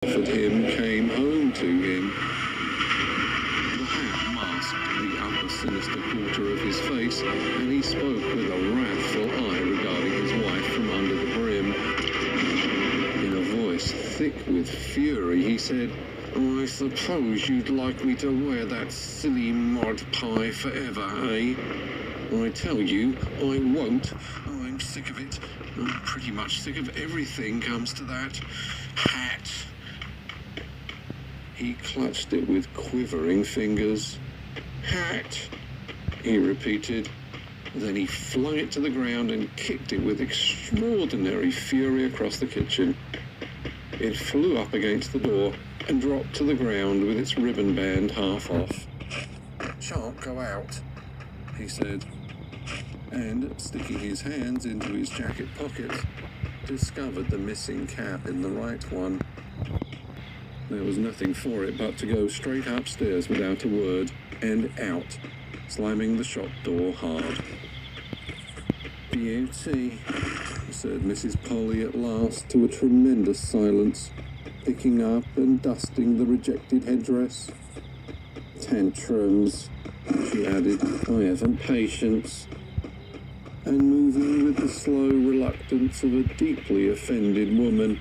offered him came home to him. The hat masked the upper sinister quarter of his face, and he spoke with a wrathful eye regarding his wife from under the brim. In a voice thick with fury, he said, "I suppose you'd like me to wear that silly mod pie forever, eh? I tell you, I won't. I'm sick of it. I'm pretty much sick of everything comes to that. Hat." He clutched it with quivering fingers. "Hat," he repeated. Then he flung it to the ground and kicked it with extraordinary fury across the kitchen. It flew up against the door and dropped to the ground with its ribbon band half off. "Shan't go out," he said, and, sticking his hands into his jacket pockets, discovered the missing cap in the right one. There was nothing for it but to go straight upstairs without a word, and out, slamming the shop door hard. "Beauty," said Mrs. Polly at last to a tremendous silence, picking up and dusting the rejected headdress. "Tantrums," she added. "I haven't patience." And moving with the slow reluctance of a deeply offended woman,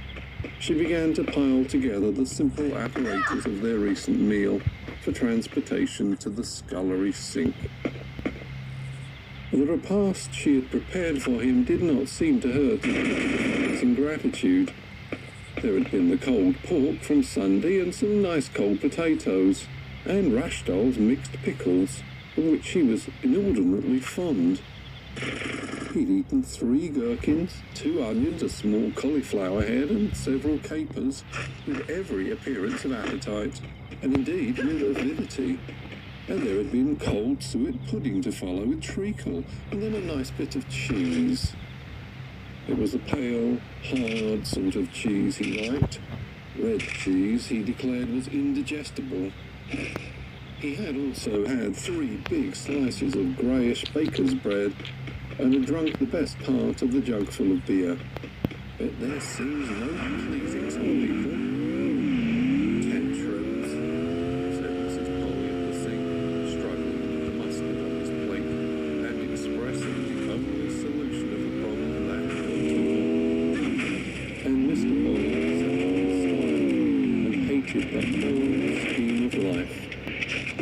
she began to pile together the simple apparatus of their recent meal for transportation to the scullery sink. The repast she had prepared for him did not seem to her to be some gratitude. There had been the cold pork from Sunday and some nice cold potatoes, and Rashdol's mixed pickles, of which she was inordinately fond. He'd eaten 3 gherkins, 2 onions, a small cauliflower head, and several capers, with every appearance of appetite, and indeed with avidity. And there had been cold suet pudding to follow with treacle, and then a nice bit of cheese. It was a pale, hard sort of cheese he liked. Red cheese, he declared, was indigestible. He had also had 3 big slices of greyish baker's bread, and had drunk the best part of the jugful of beer. But there seems no pleasing some people. "Tantrums," said Mrs. Polly at the sink, struggling with the mustard on his plate, and expressing the only solution of the problem that could talk. And Mr. Polly sat on his side and hated the whole scheme of life,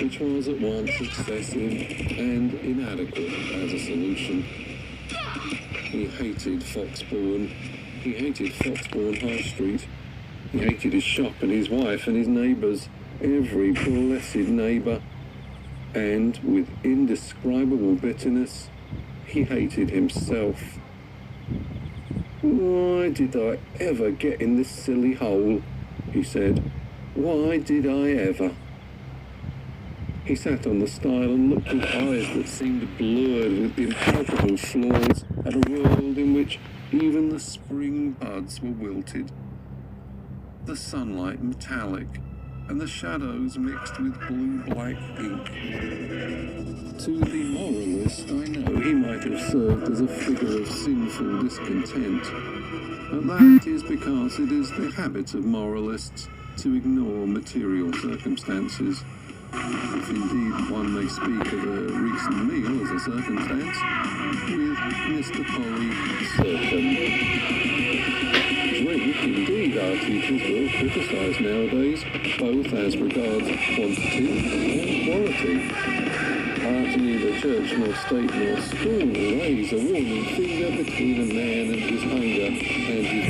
which was at once excessive and inadequate as a solution. He hated Foxbourne. He hated Foxbourne High Street. He hated his shop and his wife and his neighbours, every blessed neighbour. And, with indescribable bitterness, he hated himself. "Why did I ever get in this silly hole?" he said. "Why did I ever?" He sat on the stile and looked with eyes that seemed blurred with impalpable flaws at a world in which even the spring buds were wilted, the sunlight metallic, and the shadows mixed with blue-black ink. To the moralist, I know he might have served as a figure of sinful discontent, but that is because it is the habit of moralists to ignore material circumstances. If indeed one may speak of a recent meal as a circumstance, with Mr. Polly circum. Drink, indeed, our teachers will criticise nowadays, both as regards quantity and quality. But neither church nor state nor school will raise a warning finger between a man and his hunger and his